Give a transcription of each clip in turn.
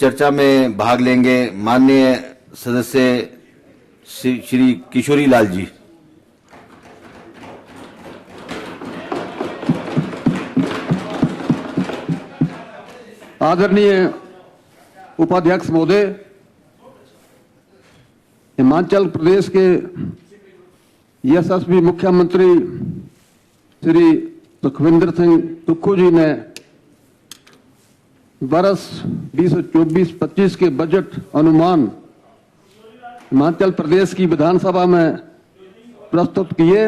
चर्चा में भाग लेंगे माननीय सदस्य श्री किशोरी लाल जी। आदरणीय उपाध्यक्ष महोदय, हिमाचल प्रदेश के यशस्वी मुख्यमंत्री श्री सुखविंदर सिंह सुक्खू जी ने वर्ष 2024-25 के बजट अनुमान हिमाचल प्रदेश की विधानसभा में प्रस्तुत किए।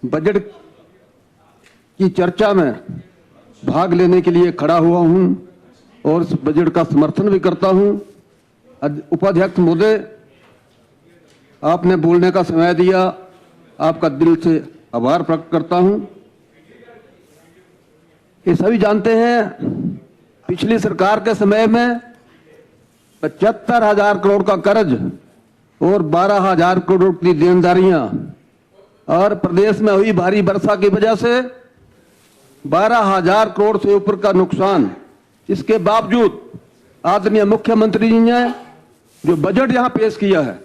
बजट की चर्चा में भाग लेने के लिए खड़ा हुआ हूं और इस बजट का समर्थन भी करता हूं। उपाध्यक्ष महोदय, आपने बोलने का समय दिया, आपका दिल से आभार प्रकट करता हूं। ये सभी जानते हैं, पिछली सरकार के समय में 75,000 करोड़ का कर्ज और 12,000 करोड़ की देनदारियां, और प्रदेश में हुई भारी वर्षा की वजह से 12,000 करोड़ से ऊपर का नुकसान। इसके बावजूद आदरणीय मुख्यमंत्री जी ने जो बजट यहां पेश किया है,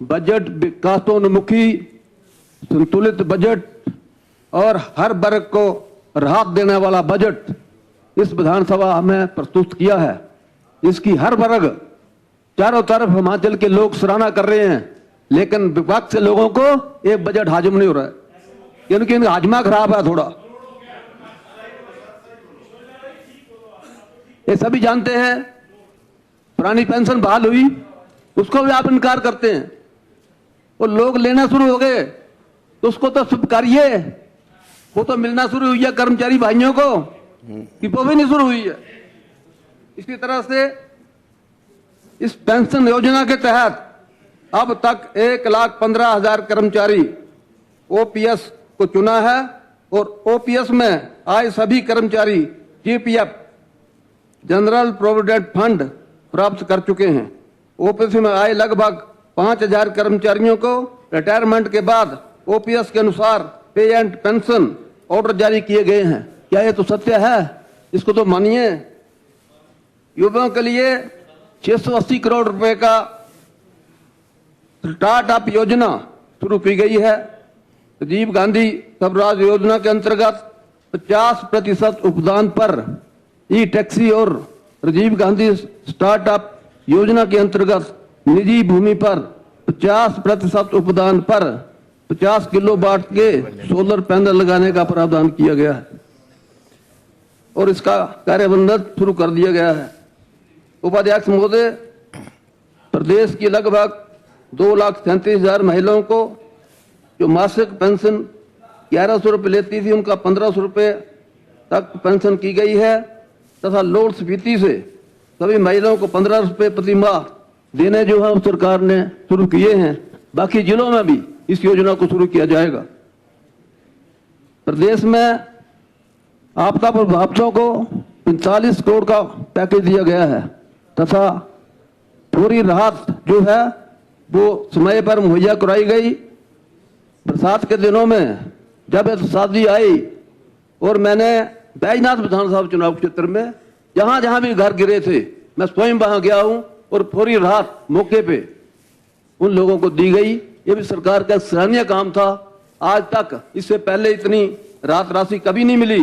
बजट विकासोन्मुखी, संतुलित बजट और हर वर्ग को राहत देने वाला बजट इस विधानसभा में प्रस्तुत किया है। इसकी हर वर्ग, चारों तरफ हिमाचल के लोग सराहना कर रहे हैं, लेकिन विपक्ष के लोगों को ये बजट हाजिम नहीं हो रहा है, क्योंकि इनका हाजमा खराब है थोड़ा। ये सभी जानते हैं, पुरानी पेंशन बहाल हुई, उसको भी आप इनकार करते हैं। और लोग लेना शुरू हो गए तो उसको तो स्वीकारिए, वो तो मिलना शुरू हुई है कर्मचारी भाइयों को, कि वो भी नहीं शुरू हुई है। इसी तरह से इस पेंशन योजना के तहत अब तक 1,15,000 कर्मचारी ओपीएस को चुना है और ओपीएस में आए सभी कर्मचारी जीपीएफ, जनरल प्रोविडेंट फंड प्राप्त कर चुके हैं। ओपीएस में आए लगभग 5,000 कर्मचारियों को रिटायरमेंट के बाद ओपीएस के अनुसार पे एंड पेंशन ऑर्डर जारी किए गए हैं। क्या ये तो सत्य है? इसको तो मानिए। युवाओं के लिए 680 करोड़ रुपए का स्टार्टअप योजना शुरू की गई है। राजीव गांधी स्वराज योजना के अंतर्गत 50% उपदान पर ई टैक्सी और राजीव गांधी स्टार्टअप योजना के अंतर्गत निजी भूमि पर 50% उपदान पर 50 किलोवाट के सोलर पैनल लगाने का प्रावधान किया गया है और इसका कार्यान्वयन शुरू कर दिया गया है। उपाध्यक्ष महोदय, प्रदेश की लगभग 2,37,000 महिलाओं को जो मासिक पेंशन 1,100 रुपये लेती थी, उनका 1,500 रुपये तक पेंशन की गई है तथा लोड स्फीति से सभी महिलाओं को 15 रुपये प्रति माह देने जो है सरकार ने शुरू किए हैं। बाकी जिलों में भी इस योजना को शुरू किया जाएगा। प्रदेश में आपदा प्रभावितों को 45 करोड़ का पैकेज दिया गया है तथा पूरी राहत जो है वो समय पर मुहैया कराई गई। बरसात के दिनों में जब शादी आई और मैंने बैजनाथ विधानसभा चुनाव क्षेत्र में जहां जहां भी घर गिरे थे, मैं स्वयं वहां गया हूं और पूरी राहत मौके पे उन लोगों को दी गई। ये भी सरकार का सराहनीय काम था। आज तक इससे पहले इतनी राहत राशि कभी नहीं मिली।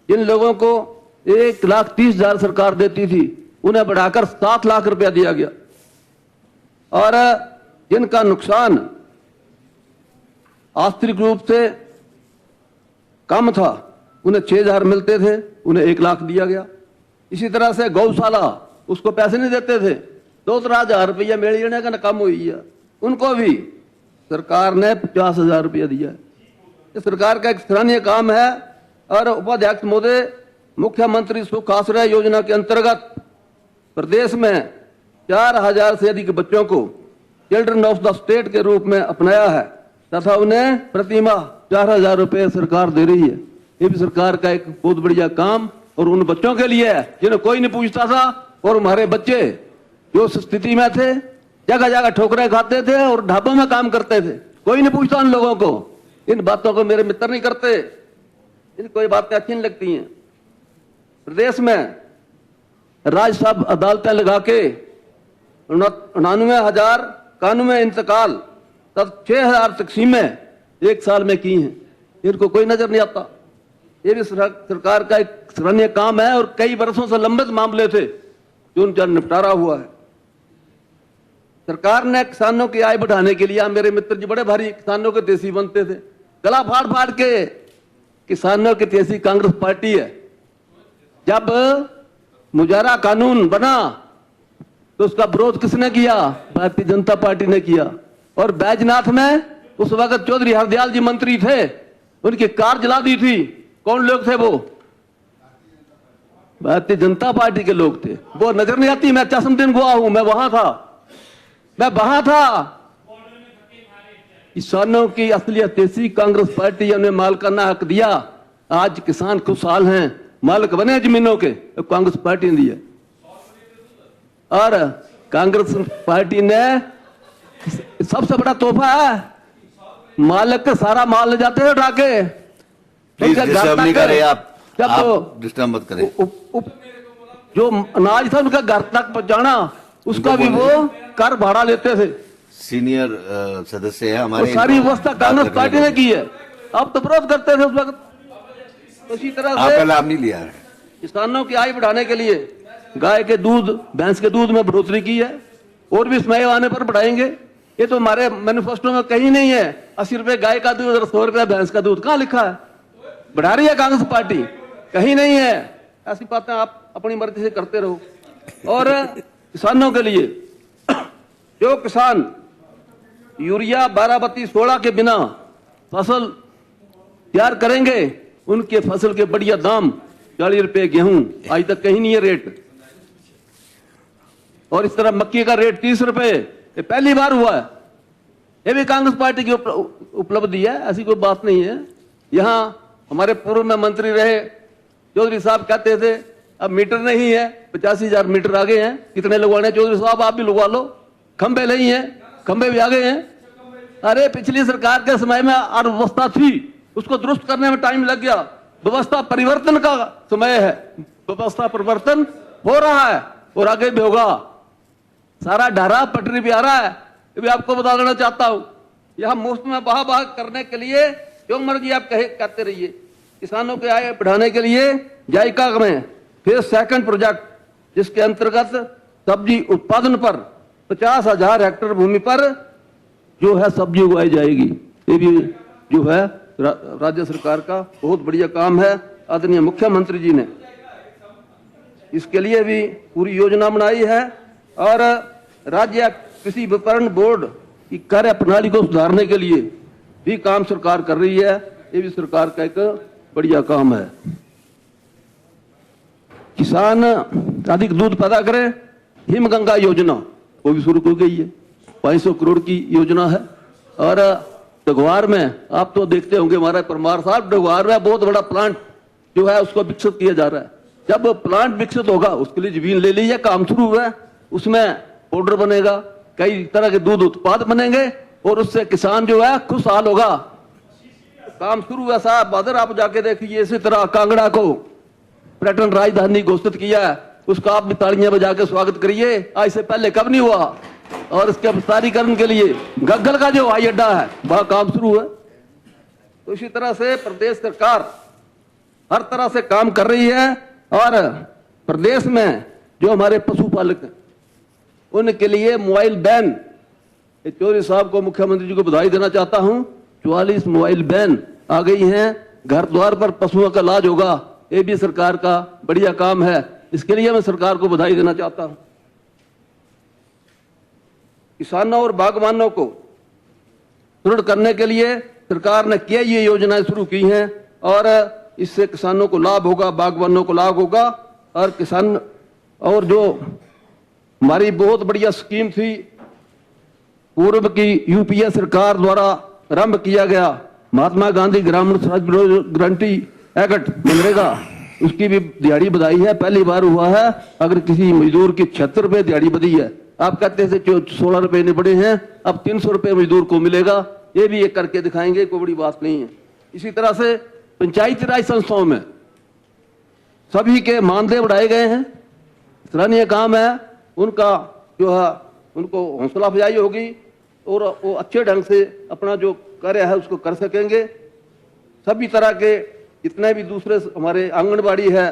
जिन लोगों को 1,30,000 सरकार देती थी, उन्हें बढ़ाकर 7 लाख रुपया दिया गया और जिनका नुकसान आर्थिक रूप से कम था, उन्हें 6,000 मिलते थे, उन्हें 1 लाख दिया गया। इसी तरह से गौशाला, उसको पैसे नहीं देते थे, 2,000 रुपया मेड़ने का कम हुई है, उनको भी सरकार ने 50,000 रुपया दिया है। ये सरकार का एक सराहनीय काम है। और उपाध्यक्ष महोदय, मुख्यमंत्री सुख आश्रय योजना के अंतर्गत प्रदेश में 4,000 से अधिक बच्चों को चिल्ड्रन ऑफ द स्टेट के रूप में अपनाया है तथा उन्हें प्रति माह 4,000 रुपये सरकार दे रही है। ये भी सरकार का एक बहुत बढ़िया काम और उन बच्चों के लिए है जिन्हें कोई नहीं पूछता था। और हमारे बच्चे जो स्थिति में थे, जगह जगह ठोकरें खाते थे और ढाबों में काम करते थे, कोई नहीं पूछता उन लोगों को। इन बातों को मेरे मित्र नहीं करते, इनको ये बातें अच्छी नहीं लगती हैं। प्रदेश में राजसाहब अदालतें लगा के 99,000 कानून में इंतकाल तब 6,000 तकसीमें एक साल में की हैं। इनको कोई नजर नहीं आता। ये भी सरकार का एक सराहनीय काम है और कई वर्षों से लंबित मामले थे जो उनका निपटारा हुआ है। सरकार ने किसानों की आय बढ़ाने के लिए, मेरे मित्र जी बड़े भारी किसानों के देसी बनते थे, गला फाड़ फाड़ के किसानों की देसी कांग्रेस पार्टी है। जब मुजारा कानून बना तो उसका विरोध किसने किया? भारतीय जनता पार्टी ने किया। और बैजनाथ में उस वक्त चौधरी हरदयाल जी मंत्री थे, उनकी कार जला दी थी। कौन लोग थे वो? भारतीय जनता पार्टी के लोग थे। वो नजर नहीं आती। मैं चश्मदीन गवाह हूं, मैं वहां था। किसानों की असलियत देसी कांग्रेस पार्टी ने मालिकाना हक दिया। आज किसान खुशहाल हैं, मालिक बने जमीनों के, तो कांग्रेस पार्टी ने दिया। और कांग्रेस पार्टी ने सबसे बड़ा तोहफा है, मालिक का सारा माल ले जाते हैं उठा के। प्लीज डिस्टर्ब नहीं करें आप डिस्टर्ब मत करें। जो अनाज था उनका घर तक पहुंचाना, उसका भी वो कर भाड़ा लेते थे। सीनियर सदस्य है हमारे, सारी व्यवस्था कांग्रेस पार्टी ने की है। आप तो विरोध करते थे उस वक्त। इसी तरह से आपका लाभ नहीं लिया है। किसानों की आय बढ़ाने के लिए गाय के दूध, भैंस के दूध में बढ़ोतरी की है और भी समय आने पर बढ़ाएंगे। ये तो हमारे मैनिफेस्टो में कहीं नहीं है। 80 रुपए गाय का दूध और 100 रुपया भैंस का दूध कहां लिखा है? बढ़ा रही है कांग्रेस पार्टी, कहीं नहीं है। ऐसी बातें आप अपनी मर्जी से करते रहो। और किसानों के लिए जो किसान यूरिया 12-16 के बिना फसल तैयार करेंगे, उनके फसल के बढ़िया दाम 40 रुपए गेहूं, आज तक कहीं नहीं है रेट। और इस तरह मक्की का रेट 30 रुपए, ये पहली बार हुआ है। ये भी कांग्रेस पार्टी की उपलब्धि है, ऐसी कोई बात नहीं है। यहां हमारे पूर्व में मंत्री रहे चौधरी साहब कहते थे अब मीटर नहीं है, 85,000 मीटर आ गए हैं। कितने लगवाने चौधरी साहब? आप भी लगवा लो। खंबे नहीं है, खंबे भी आ गए हैं। अरे पिछली सरकार के समय में अव्यवस्था थी, उसको दुरुस्त करने में टाइम लग गया। व्यवस्था परिवर्तन का समय है, व्यवस्था परिवर्तन हो रहा है और आगे भी होगा। सारा ढारा पटरी भी आ रहा है, ये भी आपको बता देना चाहता हूं। यहां मुफ्त में बहा करने के लिए जो मर्जी आप कहते रहिए। किसानों के आय बढ़ाने के लिए जायका में फिर सेकंड प्रोजेक्ट, जिसके अंतर्गत सब्जी उत्पादन पर 50,000 हेक्टेयर भूमि पर जो है सब्जी उगाई जाएगी। ये भी जो है राज्य सरकार का बहुत बढ़िया काम है। आदरणीय मुख्यमंत्री जी ने इसके लिए भी पूरी योजना बनाई है। और राज्य कृषि विपणन बोर्ड की कार्य प्रणाली को सुधारने के लिए भी काम सरकार कर रही है। ये भी सरकार का एक बढ़िया काम है। किसान अधिक दूध पैदा करे, हिमगंगा योजना वो भी शुरू हो गई है। 500 करोड़ की योजना है। और डगवार में आप तो देखते होंगे, हमारा परमार साहब, डगवार में बहुत बड़ा प्लांट जो है उसको विकसित किया जा रहा है। जब प्लांट विकसित होगा उसके लिए जमीन ले ली है, काम शुरू हुआ है। उसमें पाउडर बनेगा, कई तरह के दूध उत्पाद बनेंगे और उससे किसान जो है खुशहाल होगा। काम शुरू हुआ साहब, बहादुर आप जाके देखिए। इसी तरह कांगड़ा को पर्यटन राजधानी घोषित किया है, उसका आप भी तालियां बजा के स्वागत करिए। आज से पहले कब नहीं हुआ। और इसके विस्तारीकरण के लिए गग्गल का जो हवाई अड्डा है वहां काम शुरू है। तो इसी तरह से प्रदेश सरकार हर तरह से काम कर रही है। और प्रदेश में जो हमारे पशुपालक हैं उनके लिए मोबाइल वैन, चौधरी साहब को, मुख्यमंत्री जी को बधाई देना चाहता हूं। 44 मोबाइल वैन आ गई हैं, घर द्वार पर पशुओं का इलाज होगा। ये भी सरकार का बढ़िया काम है, इसके लिए मैं सरकार को बधाई देना चाहता हूं। किसानों और बागवानों को सुदृढ़ करने के लिए सरकार ने कई ये योजनाएं शुरू की हैं और इससे किसानों को लाभ होगा, बागवानों को लाभ होगा। और किसान और जो हमारी बहुत बढ़िया स्कीम थी पूर्व की यूपीए सरकार द्वारा आरंभ किया गया, महात्मा गांधी ग्रामीण स्वरोजगार गारंटी एक्ट मनरेगा, उसकी भी दिहाड़ी बधाई है। पहली बार हुआ है। अगर किसी मजदूर की 76 रुपए दिहाड़ी बधी है, आप कहते थे 16 रुपए नहीं बढ़े हैं, अब 300 रुपए मजदूर को मिलेगा। ये भी एक करके दिखाएंगे, कोई बड़ी बात नहीं है। इसी तरह से पंचायती राज संस्थाओं में सभी के मानदेय बढ़ाए गए हैं। सराहनीय काम है उनका, जो है उनको हौसला अफजाई होगी और वो अच्छे ढंग से अपना जो कार्य है उसको कर सकेंगे। सभी तरह के जितने भी दूसरे हमारे आंगनबाड़ी है,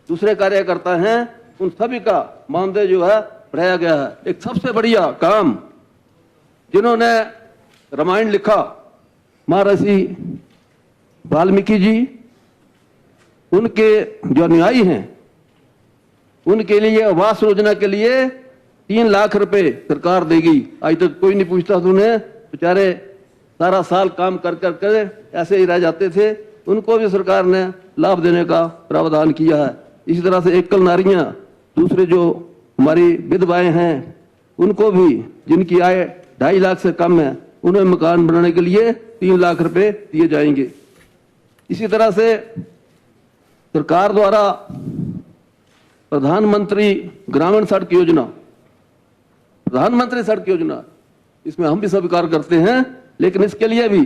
दूसरे कार्यकर्ता हैं, उन सभी का मानदेय जो है बढ़ाया गया है। एक सबसे बढ़िया काम जिन्होंने रामायण लिखा, महर्षि वाल्मीकि जी, उनके जो अनुयायी हैं उनके लिए आवास योजना के लिए 3 लाख रुपए सरकार देगी। आज तक कोई नहीं पूछता था उन्हें, बेचारे सारा साल काम कर कर कर ऐसे ही रह जाते थे, उनको भी सरकार ने लाभ देने का प्रावधान किया है। इसी तरह से एकल नारियां, दूसरे जो हमारी विधवाएं हैं, उनको भी जिनकी आय 2.5 लाख से कम है, उन्हें मकान बनाने के लिए 3 लाख रुपए दिए जाएंगे। इसी तरह से सरकार द्वारा प्रधानमंत्री ग्रामीण सड़क योजना, प्रधानमंत्री सड़क योजना, इसमें हम भी स्वीकार करते हैं, लेकिन इसके लिए भी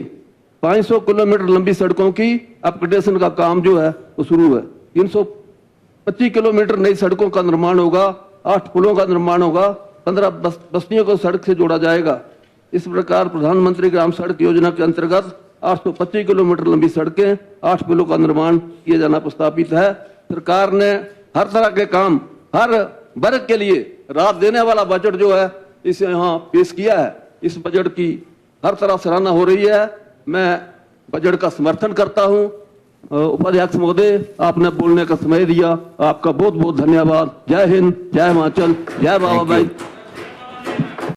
500 किलोमीटर लंबी सड़कों की अपग्रेडेशन का काम जो है वो शुरू है। 325 किलोमीटर नई सड़कों का निर्माण होगा, 8 पुलों का निर्माण होगा, 15 बस्तियों को सड़क से जोड़ा जाएगा। इस प्रकार प्रधानमंत्री ग्राम सड़क योजना के अंतर्गत 825 किलोमीटर लंबी सड़कें, 8 पुलों का निर्माण किया जाना प्रस्तावित है। सरकार ने हर तरह के काम, हर वर्ग के लिए राहत देने वाला बजट जो है इसे यहाँ पेश किया है। इस बजट की हर तरह सराहना हो रही है। मैं बजट का समर्थन करता हूँ। उपाध्यक्ष महोदय, आपने बोलने का समय दिया, आपका बहुत बहुत धन्यवाद। जय हिंद, जय हिमाचल, जय बाबा भाई।